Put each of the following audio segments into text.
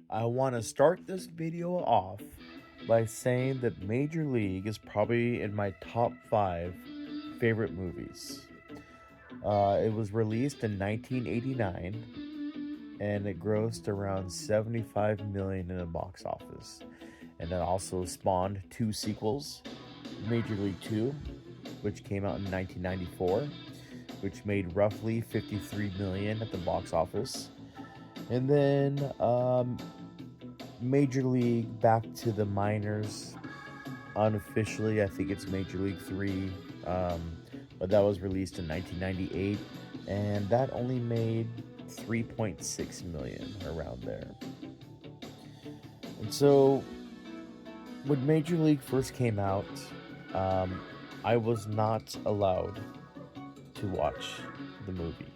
I want to start this video off by saying that Major League is probably in my top 5 favorite movies. It was released in 1989 and it grossed around 75 million in the box office. And it also spawned two sequels, Major League 2, which came out in 1994, which made roughly 53 million at the box office. And then Major League back to the minors. Unofficially, I think it's Major League 3, but that was released in 1998, and that only made 3.6 million around there. And so, when Major League first came out, I was not allowed to watch the movie.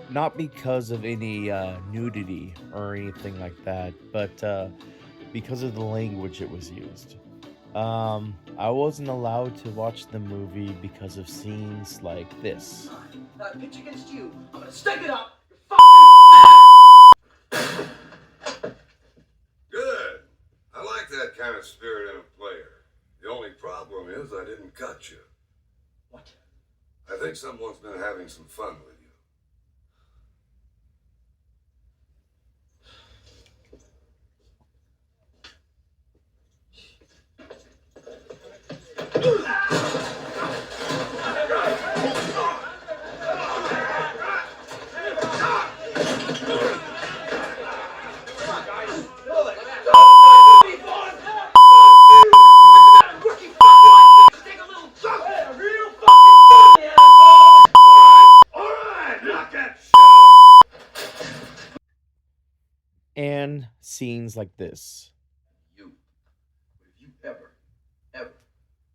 Not because of any nudity or anything like that, but because of the language it was used. I wasn't allowed to watch the movie because of scenes like this. Pitch against you. I'm gonna step it up. Good. I like that kind of spirit in a player. The only problem is I didn't cut you. What? I think someone's been having some fun with you. And scenes like this. You. If you ever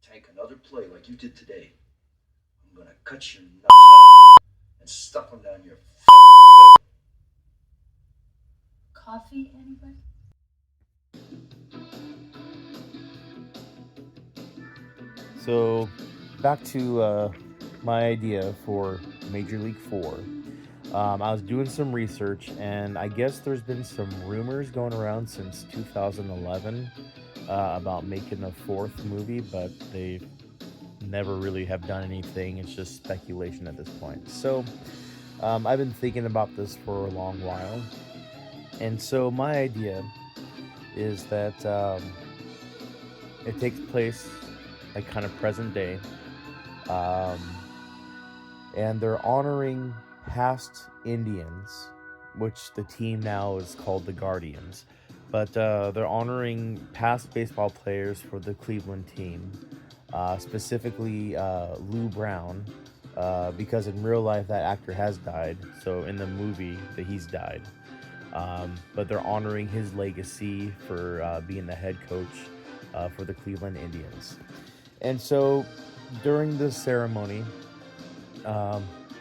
take another play like you did today, I'm gonna cut your nuts off and stuff them down your throat. Coffee, anybody? So, back to my idea for Major League 4. I was doing some research, and I guess there's been some rumors going around since 2011 about making a fourth movie, but they never really have done anything. It's just speculation at this point. So, I've been thinking about this for a long while, and so my idea is that it takes place like kind of present day, and they're honoring past Indians, which the team now is called the Guardians, but they're honoring past baseball players for the Cleveland team, specifically Lou Brown, because in real life that actor has died, so in the movie that he's died. But they're honoring his legacy for being the head coach for the Cleveland Indians. And so during this ceremony,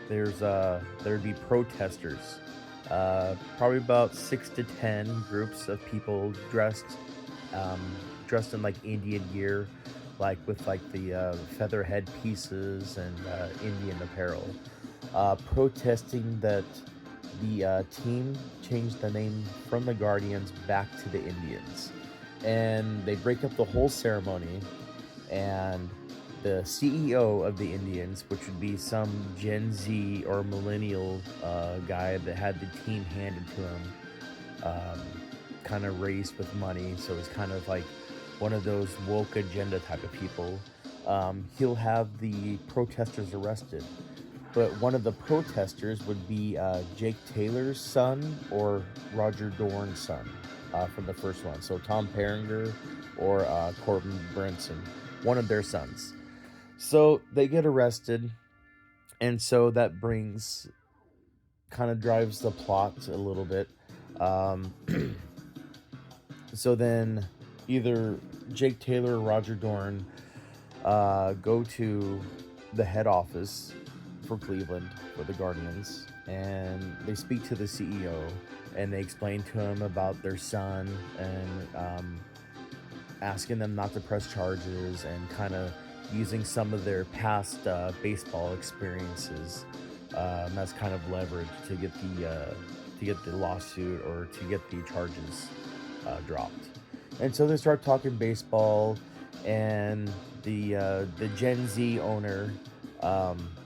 there'd be protesters, probably about 6 to 10 groups of people dressed in like Indian gear, like with like the feather head pieces and Indian apparel, protesting that the team changed the name from the Guardians back to the Indians. And they break up the whole ceremony, and the CEO of the Indians, which would be some Gen Z or millennial guy that had the team handed to him, kind of raised with money, so it's kind of like one of those woke agenda type of people. He'll have the protesters arrested, but one of the protesters would be Jake Taylor's son or Roger Dorn's son from the first one. So Tom Berenger or Corbin Bernsen, one of their sons. So they get arrested, and so that kind of drives the plot a little bit. So then either Jake Taylor or Roger Dorn go to the head office for Cleveland, for the Guardians, and they speak to the CEO, and they explain to him about their son and asking them not to press charges and kind of using some of their past baseball experiences as kind of leverage to get the lawsuit or to get the charges dropped. And so they start talking baseball, and the Gen Z owner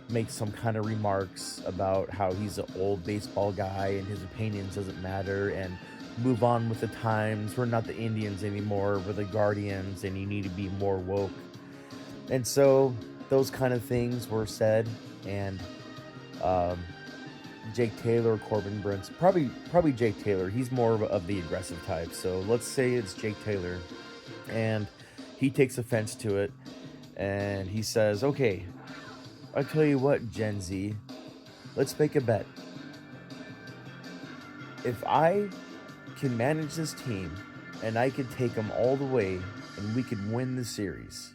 makes some kind of remarks about how he's an old baseball guy and his opinions doesn't matter, and move on with the times. We're not the Indians anymore. We're the Guardians, and you need to be more woke. And so those kind of things were said, and Jake Taylor or Corbin Bernsen, probably Jake Taylor. He's more of the aggressive type. So let's say it's Jake Taylor, and he takes offense to it, and he says, "Okay, I'll tell you what, Gen Z, let's make a bet. If I can manage this team, and I could take them all the way, and we could win the series,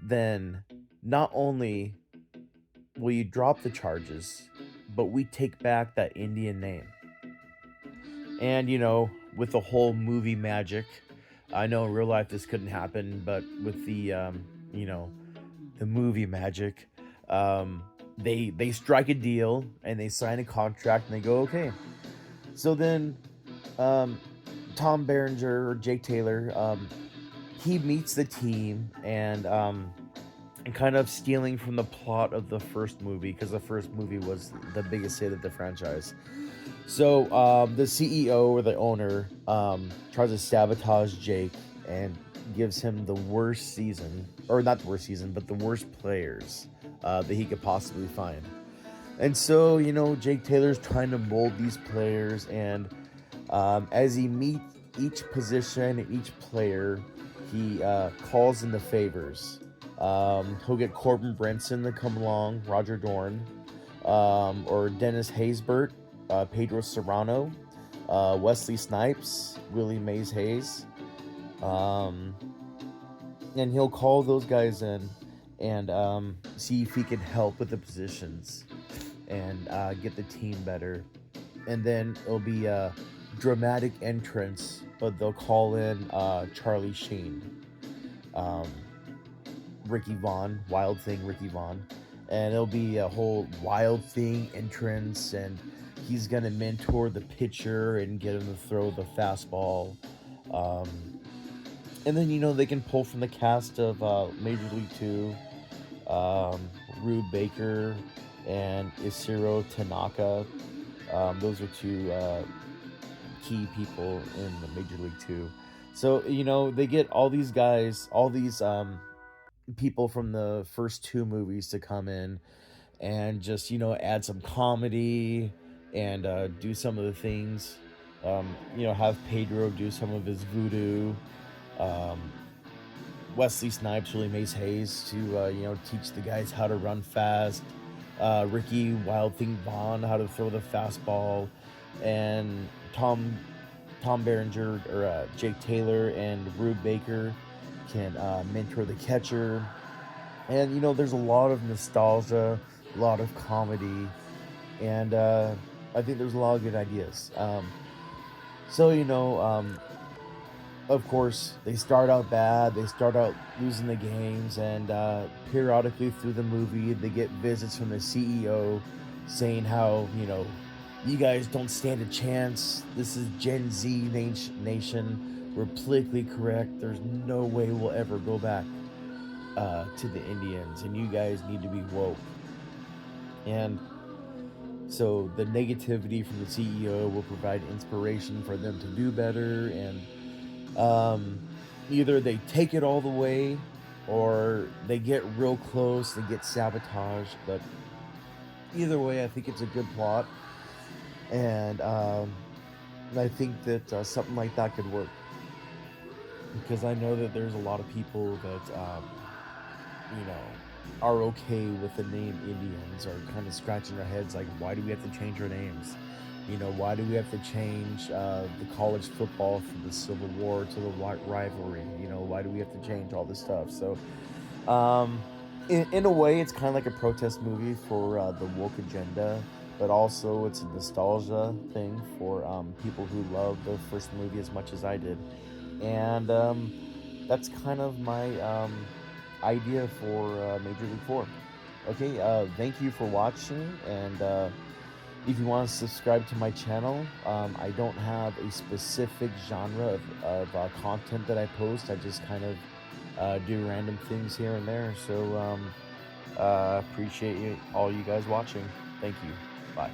then not only will you drop the charges, but we take back that Indian name." And, with the whole movie magic, I know in real life this couldn't happen, but with the, the movie magic, they strike a deal, and they sign a contract, and they go, okay. So then, Tom Berenger, or Jake Taylor, he meets the team, and kind of stealing from the plot of the first movie, because the first movie was the biggest hit of the franchise. So the CEO or the owner tries to sabotage Jake and gives him the worst season, or not the worst season, but the worst players that he could possibly find. And so, Jake Taylor's trying to mold these players, and as he meets each position and each player, he calls in the favors. He'll get Corbin Bernsen to come along, Roger Dorn, or Dennis Haysbert, Pedro Serrano, Wesley Snipes, Willie Mays Hayes, and he'll call those guys in and see if he can help with the positions and get the team better. And then it'll be a dramatic entrance, but they'll call in Charlie Sheen, Ricky Vaughn, Wild Thing Ricky Vaughn, and it'll be a whole Wild Thing entrance, and he's gonna mentor the pitcher and get him to throw the fastball. And then they can pull from the cast of Major League 2, Rube Baker and Isuro Tanaka. Those are two key people in the Major League 2. So they get all these guys, all these people from the first two movies to come in and just add some comedy and do some of the things, have Pedro do some of his voodoo, Wesley Snipes, Willie Mays Hayes to teach the guys how to run fast, Ricky Wild Thing Vaughn how to throw the fastball, and Tom Berenger or Jake Taylor and Rube Baker can mentor the catcher. And there's a lot of nostalgia, a lot of comedy, and I think there's a lot of good ideas. Of course, they start out bad, they start out losing the games, and periodically through the movie they get visits from the CEO saying how you guys don't stand a chance, this is Gen Z nation, we're politically correct, there's no way we'll ever go back to the Indians, and you guys need to be woke. And so the negativity from the CEO will provide inspiration for them to do better, and either they take it all the way or they get real close and get sabotaged. But either way, I think it's a good plot, and I think that something like that could work, because I know that there's a lot of people that are okay with the name Indians, or kind of scratching their heads like, why do we have to change our names? Why do we have to change the college football from the Civil War to the rivalry? Why do we have to change all this stuff? So in a way, it's kind of like a protest movie for the woke agenda, but also it's a nostalgia thing for people who love the first movie as much as I did. And that's kind of my idea for Major League 4. Okay, thank you for watching, and If you want to subscribe to my channel, I don't have a specific genre of content that I post. I just kind of do random things here and there. So appreciate all you guys watching. Thank you. Bye.